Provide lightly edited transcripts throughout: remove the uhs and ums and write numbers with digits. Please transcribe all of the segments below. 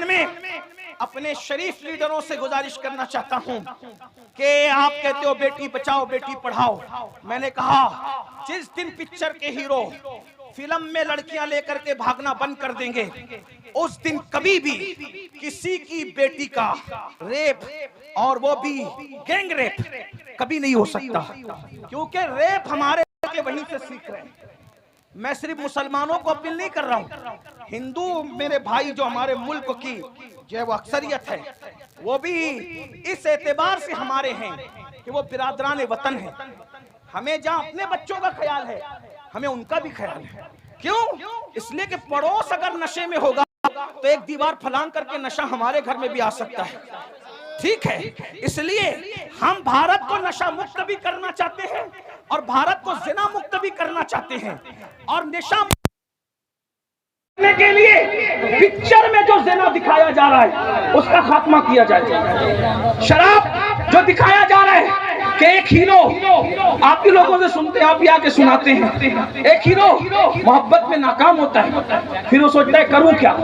ہندوستان میں اپنے شریف لیڈروں سے گزارش کرنا چاہتا ہوں کہ آپ کہتے ہو بیٹی بچاؤ بیٹی پڑھاؤ. میں نے کہا جس دن پکچر کے ہیرو فلم میں لڑکیاں لے کر کے بھاگنا بند کر دیں گے اس دن کبھی بھی کسی کی بیٹی کا ریپ اور وہ بھی گینگ ریپ کبھی نہیں ہو سکتا, کیونکہ ریپ ہمارے کے وہیں سے سیکھ رہے ہیں. میں صرف مسلمانوں کو اپیل نہیں کر رہا ہوں, ہندو میرے بھائی جو ہمارے ملک کی جو وہ اکثریت ہے وہ بھی اس اعتبار سے ہمارے ہیں کہ وہ برادران وطن ہیں. ہمیں جہاں اپنے بچوں کا خیال ہے ہمیں ان کا بھی خیال ہے. کیوں؟ اس لیے کہ پڑوس اگر نشے میں ہوگا تو ایک دیوار پھلانگ کر کے نشہ ہمارے گھر میں بھی آ سکتا ہے. ٹھیک ہے, اس لیے ہم بھارت کو نشہ مکت بھی کرنا چاہتے ہیں اور بھارت کو زنا مکت بھی کرنا چاہتے ہیں, اور نشہ کے لیے پکچر میں جو زنا دکھایا جا رہا ہے اس کا خاتمہ کیا جائے. شراب جو دکھایا جا رہا ہے کہ ایک ہیرو, آپ ہی لوگوں سے سنتے ہیں, آپ بھی آ کے سناتے ہیں, ایک ہیرو محبت میں ناکام ہوتا ہے, پھر وہ سوچتا ہے کروں کیا,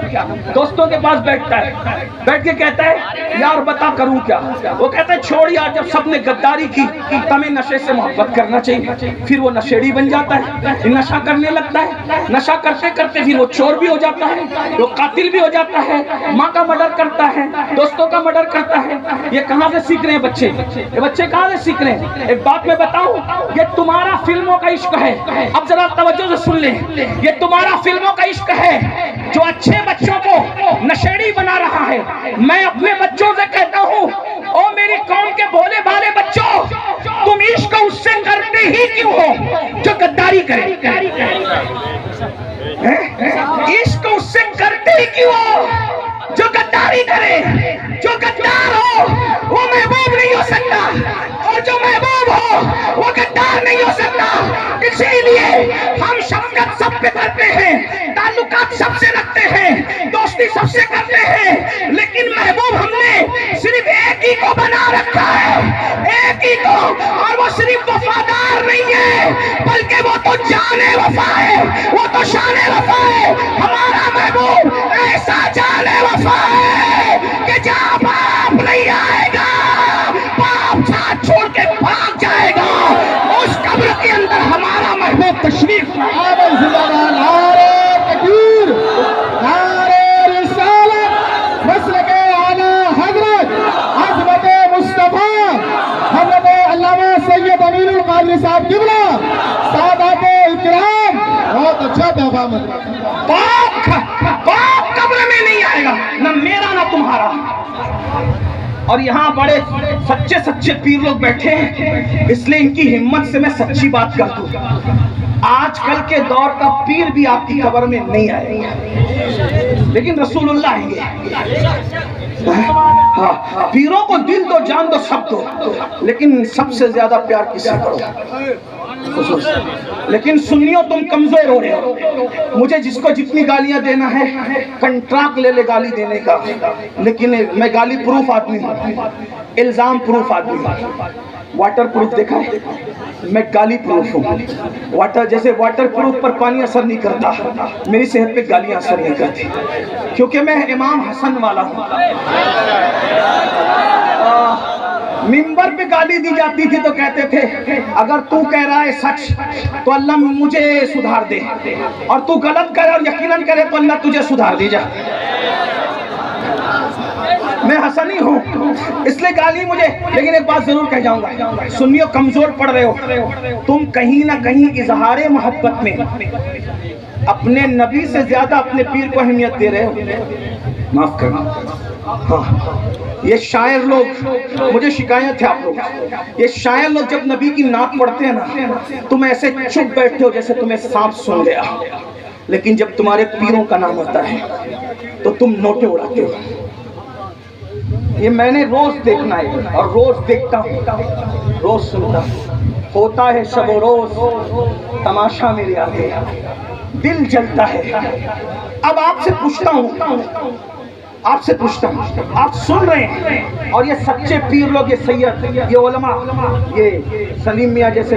دوستوں کے پاس بیٹھتا ہے, بیٹھ کے کہتا ہے یار بتا کروں کیا, وہ کہتا ہے چھوڑ یار جب سب نے غداری کی تمہیں نشے سے محبت کرنا چاہیے. پھر وہ نشیڑی بن جاتا ہے, نشہ کرنے لگتا ہے, نشہ کرتے کرتے پھر وہ چور بھی ہو جاتا ہے, وہ قاتل بھی ہو جاتا ہے, ماں کا مرڈر کرتا ہے, دوستوں کا مرڈر کرتا ہے. یہ کہاں سے سیکھ رہے ہیں بچے, یہ بچے کہاں سے سیکھ رہے ہیں؟ ایک بات میں بتاؤں, یہ تمہارا فلموں کا عشق ہے. اب ذرا توجہ سے سن لیں, یہ تمہارا فلموں کا عشق ہے جو اچھے بچوں کو نشیڑی بنا رہا ہے. میں اپنے بچوں سے کہتا ہوں او میری قوم کے بھولے بھالے بچوں, تم عشق اس سے کرتے ہی کیوں ہو جو غداری کرے؟ عشق اس سے کرتے ہی کیوں ہو جو غداری کرے؟ جو غدار ہو وہ محبوب نہیں ہو سکتا, اور جو محبوب ہو وہ غدار نہیں ہو سکتا. اسی لیے ہم شفقت سب پہ کرتے ہیں, تعلقات سب سے رکھتے ہیں, دوستی سب سے کرتے ہیں, لیکن محبوب ہم نے صرف ایک ہی کو بنا رکھا ہے, ایک ہی کو, اور وہ صرف وفادار نہیں ہے بلکہ وہ تو جان وفا ہے, وہ تو شان وفا ہے. ہمارا محبوب ایسا جان وفا ہے کہ جہاں باپ نہیں آئے گا باپ ساتھ چھوڑ کے بھاگ جائے گا, اس قبر کے اندر ہمارا محبوب تشریف نعرہ تکبیر, نعرہ رسالت, مسلک اعلی حضرت عظمت مصطفیٰ حضرت علامہ سید امین القادری صاحب قبلہ, سادات اکرام. بہت اچھا پیغام ہے. باپ قبر میں نہیں آئے گا, نہ میرا نہ تمہارا. اور یہاں بڑے سچے سچے پیر لوگ بیٹھے ہیں, اس لیے ان کی ہمت سے میں سچی بات کرتا ہوں. آج کل کے دور کا پیر بھی آپ کی قبر میں نہیں آئے گا, لیکن رسول اللہ آئیں گے. ہاں, پیروں کو دل دو, جان دو, سب دو, لیکن سب سے زیادہ پیار کسی کرو. لیکن سنیو تم کمزور ہو رہے ہو. مجھے جس کو جتنی گالیاں دینا ہے کنٹراکٹ لے لے گالی دینے کا, لیکن میں گالی پروف آدمی ہوں, الزام پروف آدمی ہوں. واٹر پروف دیکھا ہے, میں گالی پروف ہوں. واٹر جیسے واٹر پروف پر پانی اثر نہیں کرتا, میری صحت پہ گالیاں اثر نہیں کرتی, کیونکہ میں امام حسن والا ہوں. منبر پہ گالی دی جاتی تھی تو کہتے تھے اگر تو کہہ رہا ہے سچ تو اللہ مجھے سدھار دے, اور تو غلط کرے اور یقیناً کرے تو اللہ تجھے سدھار دے جا. میں حسنی ہوں اس لیے گالی مجھے, لیکن ایک بات ضرور کہہ جاؤں گا, سنیو کمزور پڑ رہے ہو. تم کہیں نہ کہیں اظہار محبت میں اپنے نبی سے زیادہ اپنے پیر کو اہمیت دے رہے ہو. معاف کرنا. یہ شاعر لوگ, مجھے شکایت ہے آپ لوگ, یہ شاعر لوگ جب نبی کی نعت پڑھتے ہیں نا تم ایسے چپ بیٹھتے ہو جیسے تمہیں سانپ سون گیا, لیکن جب تمہارے پیروں کا نام ہوتا ہے تو تم نوٹے اڑاتے ہو. یہ میں نے روز دیکھنا ہے اور روز دیکھتا ہوں, روز سنتا ہوں. ہوتا ہے شب و روز تماشا میرے آگے, دل جلتا ہے. اب آپ سے پوچھتا ہوں, آپ سن رہے ہیں, اور یہ سچے پیر لوگ, یہ سید, یہ علماء, یہ سلیم میاں جیسے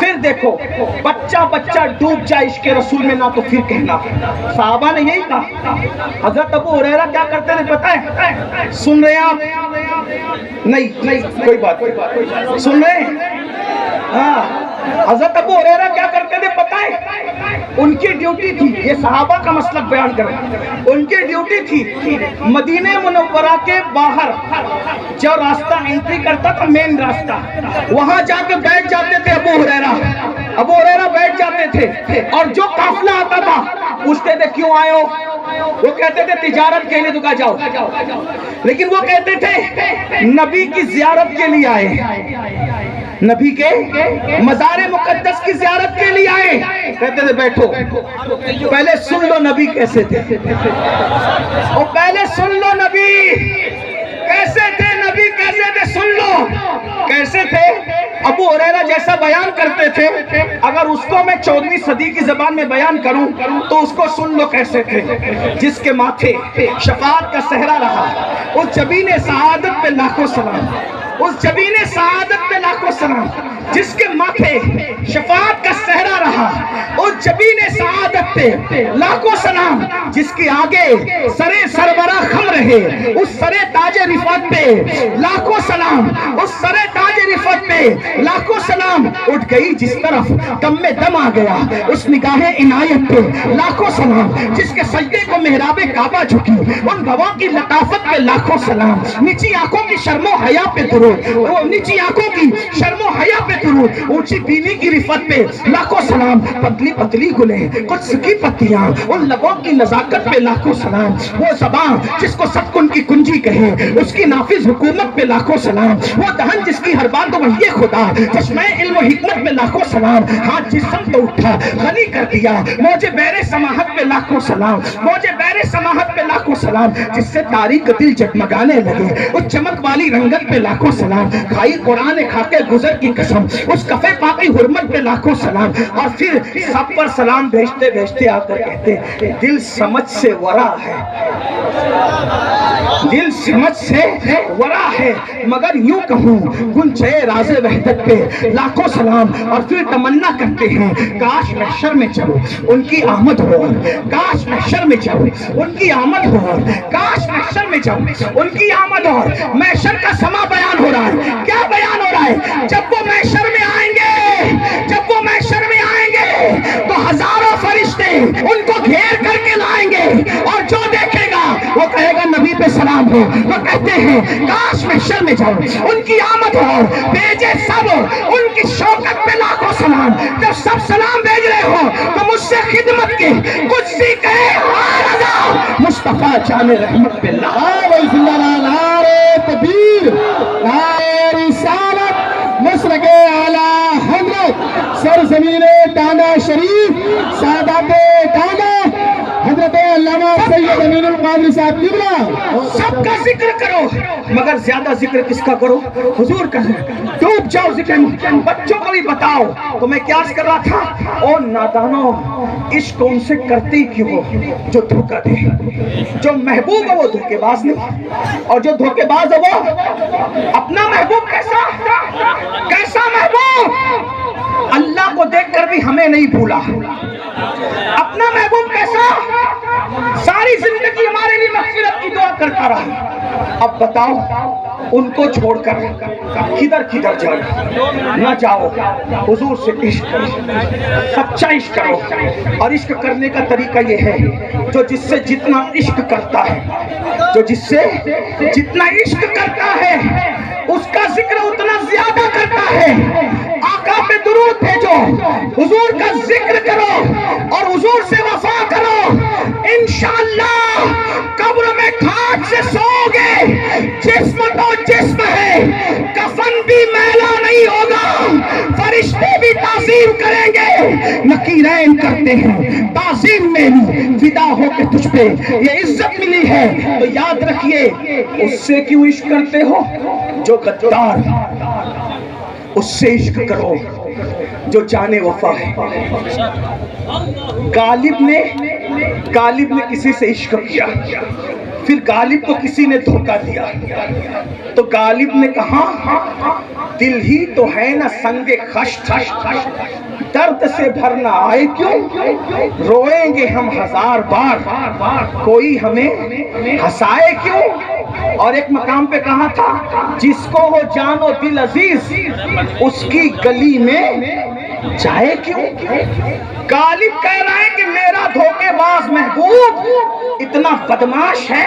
پھر دیکھو بچہ بچہ ڈوب جائے عشق رسول میں نہ تو پھر کہنا. صحابہ نے یہی کہا. حضرت ابو ہریرہ کیا کرتے تھے پتہ ہے؟ سن رہے ہیں آپ؟ نہیں کوئی بات سن رہے ہیں؟ ہاں حضرت ابو ہریرہ کیا کرتے تھے پتہ ہے؟ ان کی ڈیوٹی تھی, یہ صحابہ کا مسلک بیان کر رہے ہیں, ان کی ڈیوٹی تھی مدینہ منورہ کے باہر جو راستہ انٹری کرتا تھا مین راستہ, وہاں جا کے بیٹھ جاتے تھے ابو ہریرہ بیٹھ جاتے تھے, اور جو قافلہ آتا تھا پوچھتے تھے کیوں آئے ہو؟ وہ کہتے تھے تجارت کے لیے. تو کہا جاؤ, لیکن وہ کہتے تھے نبی کی زیارت کے لیے آئے, نبی کے مزار مقدس کی زیارت کے لیے آئے. کہتے تھے بیٹھو پہلے سن لو نبی کیسے تھے, اور پہلے سن لو نبی کیسے تھے, نبی کیسے تھے سن لو کیسے تھے. ابو ہریرہ جیسا بیان کرتے تھے, اگر اس کو میں 14ویں صدی کی زبان میں بیان کروں تو اس کو سن لو کیسے تھے. جس کے ماتھے شفاعت کا صحرا رہا, اس جبین سعادت پہ لاکھوں سلام, اس جبین سعادت پہ لاکھوں سلام, جس کے ماتھے شفاعت کا صحرا رہا, اس جبین سعادت پہ لاکھوں سلام, جس کے آگے سرے سربراہ خم رہے, اس سرے تاج رفعت پہ لاکھوں سلام, اس سرے تاج رفعت پہ لاکھوں سلام. اٹھ گئی جس طرف دم میں دم آ گیا, اس نگاہ عنایت پہ لاکھوں سلام, جس کے سجدے کو محراب کعبہ جھکی, ان بھووں کی لطافت پہ لاکھوں سلام, نیچی آنکھوں کی شرم و حیا پہ درود, نیچی آنکھوں کی شرم و حیا پہ درود, اونچی بینی کی رفعت پہ لاکھوں سلام, پتلی پتلی گلیں قدس کی پتیاں, ان لبوں کی نزاکت پہ لاکھوں سلام, وہ زبان جس کو سب کن کی کنجی کہے, اس کی نافذ حکومت پہ لاکھوں سلام, وہ دہن جس کی ہر بات وحی خدا, چشمہ علم و حکمت پہ لاکھوں سلام, ہاتھ جس سمت اٹھا غنی کر دیا, موجے بیر سماحت پہ لاکھوں سلام, موجے بیر سماحت پہ لاکھوں سلام, جس سے تاریک دل جگمگانے لگے, اس چمک والی رنگت پہ لاکھوں سلام, کھائی قرآن کھا کے گزر کی قسم, اس کفے پاکی حرمت پہ لاکھوں سلام. اور پھر سب پر سلام بھیجتے بھیجتے آ کر کہتے دل سمجھ سے ورا ہے, دل سمجھ سے ورا ہے, مگر یوں کہوں گنچے راز وحدت پہ لاکھوں سلام. اور پھر تمنا کرتے ہیں کاش محشر میں جاؤ ان کی آمد ہو, کاش محشر میں جاؤ ان کی آمد ہو, کاش محشر میں جاؤ ان کی آمد ہو. محشر کا سما بیان ہو رہا ہے, کیا بیان ہو رہا ہے؟ جب وہ محشر میں آئیں گے, جب وہ محشر میں آئیں گے تو ہزاروں فرشتے ان کو گھیر کر کے لائیں گے, اور جو دیکھے گا وہ کہے گا نبی پہ سلام ہو. وہ کہتے ہیں کاش محشر میں جاؤ ان کی آمد ہو, بھیجے سب ان کی شوکت پہ لاکھوں سلام. جب سب سلام بھیج رہے ہو تو مجھ سے خدمت کی کچھ سی کہے مصطفیٰ جان رحمت پہ نعرے تکبیر, نعرے رسالت, مسلک اعلی حضرت سرزمین ٹانڈا شریف, سادات ٹانڈا حضرت علامہ سید امین القادری صاحب قبلہ. سب کا ذکر کرو مگر زیادہ ذکر کس کا کرو؟ حضور کا. ڈوب جاؤ ذکر میں, بچوں کو بھی بتاؤ. تو میں کیا کر رہا تھا, او نادانو عشق ان سے کرتی کیوں ہو جو دھوکہ دے, جو محبوب ہے وہ دھوکے باز نہیں, اور جو دھوکے باز ہے وہ اپنا محبوب کیسا محبوب, اللہ کو دیکھ کر بھی ہمیں نہیں بھولا. اپنا محبوب کیسا, ساری زندگی ہمارے لیے مغفرت کی دعا کرتا رہا. اب بتاؤ ان کو چھوڑ کر کدھر کدھر جاؤ, نہ جاؤ. حضور سے عشق کرو, سچا عشق کرو. اور عشق کرنے کا طریقہ یہ ہے, جو جس سے جتنا عشق کرتا ہے, جو جس سے جتنا عشق کرتا ہے اس کا ذکر اتنا زیادہ کرتا ہے. آقا پہ درود بھیجو, حضور کا ذکر کرو, اور حضور سے وفا کرو. انشاءاللہ قبر میں کھاٹ سے سو گے, جسم تو جسم ہے, کفن بھی میلا نہیں ہوگا, فرشتے بھی تعظیم کریں گے. نکیرین کرتے ہیں تعظیم میں بھی, فدا ہو کے تجھ پہ یہ عزت ملی ہے. تو یاد رکھیے اس سے کیوں عشق کرتے ہو جو غدار, اس سے عشق کرو جو جانے وفا ہے. غالب نے کسی سے عشق کیا, پھر غالب کو کسی نے دھوکہ دیا, تو غالب نے کہا دل ہی تو ہے نا سنگ خشت، درد سے بھرنا آئے کیوں، روئیں گے ہم ہزار بار، کوئی ہمیں ہنسائے کیوں۔ اور ایک مقام پہ کہا تھا جس کو ہو جان و دل عزیز اس کی گلی میں جائے کیوں۔ غالب کہہ رہا ہے کہ میرا دھوکے باز محبوب اتنا بدماش ہے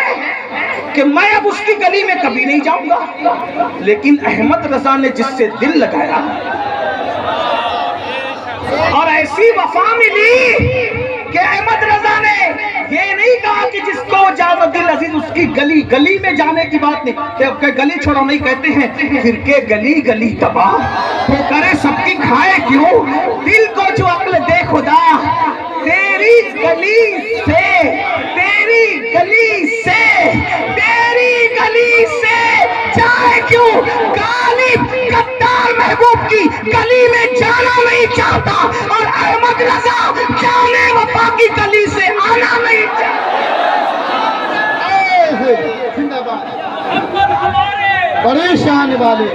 کہ میں اب اس کی گلی میں کبھی نہیں جاؤں گا، لیکن احمد رضا نے جس سے دل لگایا اور ایسی وفا ملی کہ احمد رضا نے یہ نہیں کہا کہ جس کو جان و دل عزیز اس کی گلی، گلی میں جانے کی بات نہیں کہ گلی چھوڑو نہیں، کہتے ہیں پھر کے گلی گلی تباہ تو کرے سب کی کھائے کیوں، دل کو جو عقل دے خدا تیری گلی سے، تیری گلی سے، تیری گلی سے جائے کیوں۔ غالب غدار محبوب کی گلی میں جانا نہیں چاہتا اور احمد رضا جانے وفا کی گلی سے آنا نہیں چاہتا۔ بڑے شان والے،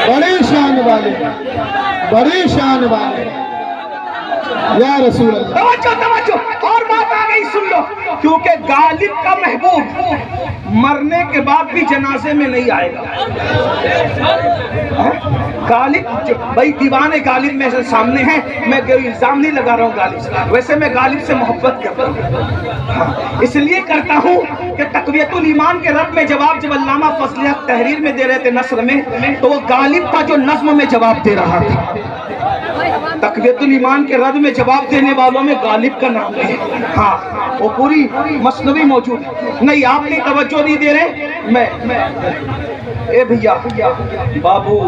بڑے شان والے، بڑے شان والے یا رسول اللہ۔ توجہ توجہ، اور بات آ گئی سن لو، کیونکہ غالب کا محبوب مرنے کے بعد بھی جنازے میں نہیں آئے گا۔ غالب بھائی دیوان غالب میں سے سامنے ہیں، میں کوئی الزام نہیں لگا رہا ہوں غالب سے، ویسے میں غالب سے محبت کرتا ہوں، اس لیے کرتا ہوں کہ تقویت الایمان کے رد میں جواب جب علامہ فضل حق تحریر میں دے رہے تھے نثر میں، تو وہ غالب تھا جو نظم میں جواب دے رہا تھا۔ تقویت الایمان کے رد میں جواب دینے والوں میں غالب کا نام ہے، ہاں وہ پوری مثنوی موجود ہے۔ نہیں آپ نہیں توجہ نہیں دے رہے، میں اے بھیا بابو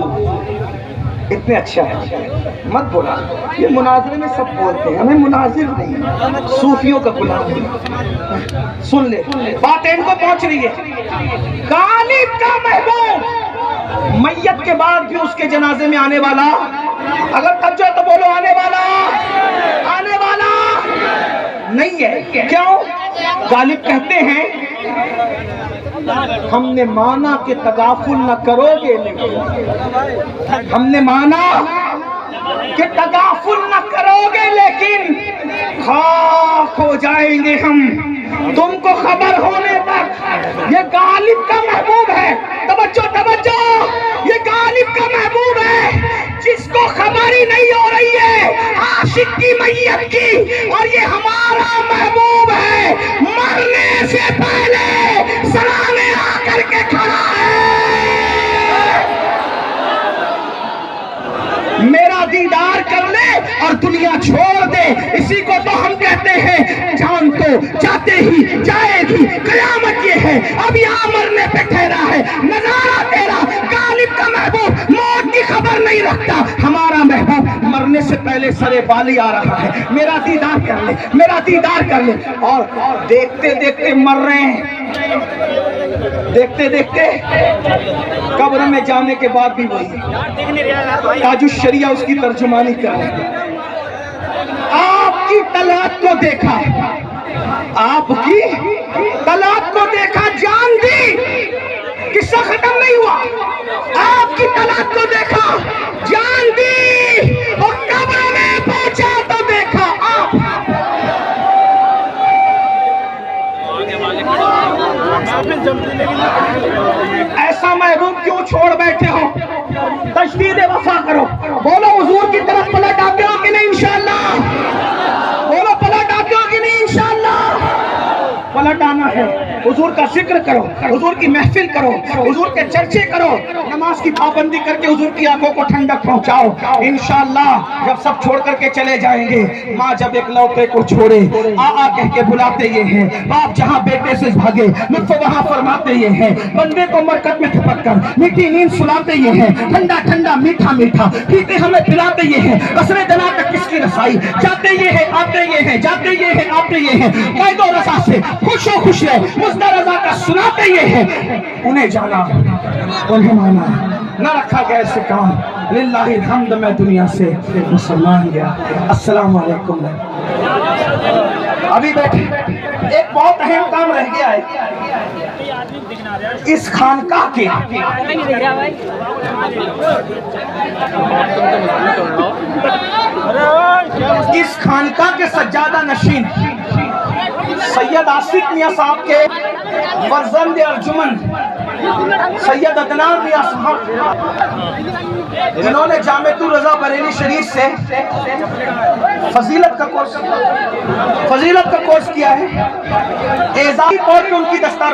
اتنے اچھا ہے مت بولا، یہ مناظرے میں سب بولتے ہیں، ہمیں مناظر نہیں، صوفیوں کا غلام نہیں۔ سن لے بات ان کو پہنچ رہی ہے، غالب کا محبوب میت کے بعد بھی اس کے جنازے میں آنے والا، اگر توجہ تو بولو آنے والا، آنے والا نہیں ہے۔ کیوں؟ غالب کہتے ہیں ہم نے مانا کہ تغافل نہ کرو گے، ہم نے مانا کہ تغافل نہ کرو گے لیکن خاک ہو جائیں گے ہم تم کو خبر ہونے تک۔ یہ غالب کا محبوب ہے، توجہ توجہ، یہ غالب کا محبوب ہے جس کو خبر ہی نہیں ہو رہی ہے عاشق کی میت کی، اور یہ ہمارا محبوب ہے مرنے سے پہلے سلامے آ کر کے کھڑا ہے، میرا دیدار کر لے اور دنیا چھوڑ دے، اسی کو تو ہم کہتے ہیں جان تو جاتے ہی جائے گی، قیامت یہ ہے اب یہاں مرنے پہ ٹھہرا ہے، نظارہ تیرا۔ غالب کا محبوب موت کی خبر نہیں رکھتا، ہمارا محبوب مرنے سے پہلے سرے بالی آ رہا ہے، میرا دیدار کر لے، میرا دیدار کر لے، اور دیکھتے دیکھتے مر رہے ہیں، دیکھتے دیکھتے قبر میں جانے کے بعد بھی وہی تاج الشریعہ اس کی ترجمانی کر رہے ہیں۔ آپ کی طلعت کو دیکھا، آپ کی طلعت کو دیکھا، جان دی، قصہ ختم نہیں ہوا، آپ کی طلعت کو دیکھا، جان دی، اور قبر میں پہنچا تو دیکھا آپ۔ ایسا محبوب کیوں چھوڑ بیٹھے ہو؟ تجدید وفا کرو، بولو حضور کی طرف پلٹ آتے ہو کہ نہیں انشاءاللہ، بولو پلٹ آتے ہو کہ نہیں انشاءاللہ، پلٹ آنا ہے، حضور کا ذکر کرو، حضور کی محفل کرو، حضور کے چرچے کرو، نماز کی پابندی کر کے حضور کی آنکھوں کو ٹھنڈک پہنچاؤ، انشاءاللہ جب سب چھوڑ کر کے چلے جائیں گے، ماں جب ایک لوتے کو چھوڑے آ کہہ کے بلاتے یہ ہیں، باپ جہاں بیٹے سے بھاگے لطف وہاں فرماتے یہ ہیں، بندے کو مرکت میں تھپک کر میٹھی نیند سلاتے یہ ہیں، ٹھنڈا ٹھنڈا میٹھا میٹھا پیتے ہمیں پلاتے یہ ہیں، قصر جنا تک کس کی رسائی، جاتے یہ ہیں آتے یہ ہیں، جاتے یہ ہیں آتے یہ ہیں، قید و رضا سے خوش و خوش رہے، مزدہ رضا کا سناتے یہ ہیں، انہیں جانا انہیں مانا، نہ رکھا گیا اسے کام، للہ الحمد میں دنیا سے مسلمان گیا۔ السلام علیکم۔ ابھی بیٹھے، ایک بہت اہم کام رہ گیا ہے، اس خانقاہ کے سجادہ نشین سید عاشق میاں صاحب کے فرزند ارجمن سید عدنان میاں صاحب، جنہوں نے جامعۃ الرضا بریلی شریف سے فضیلت کا کورس کیا ہے، اعزازی طور پہ ان کی دستار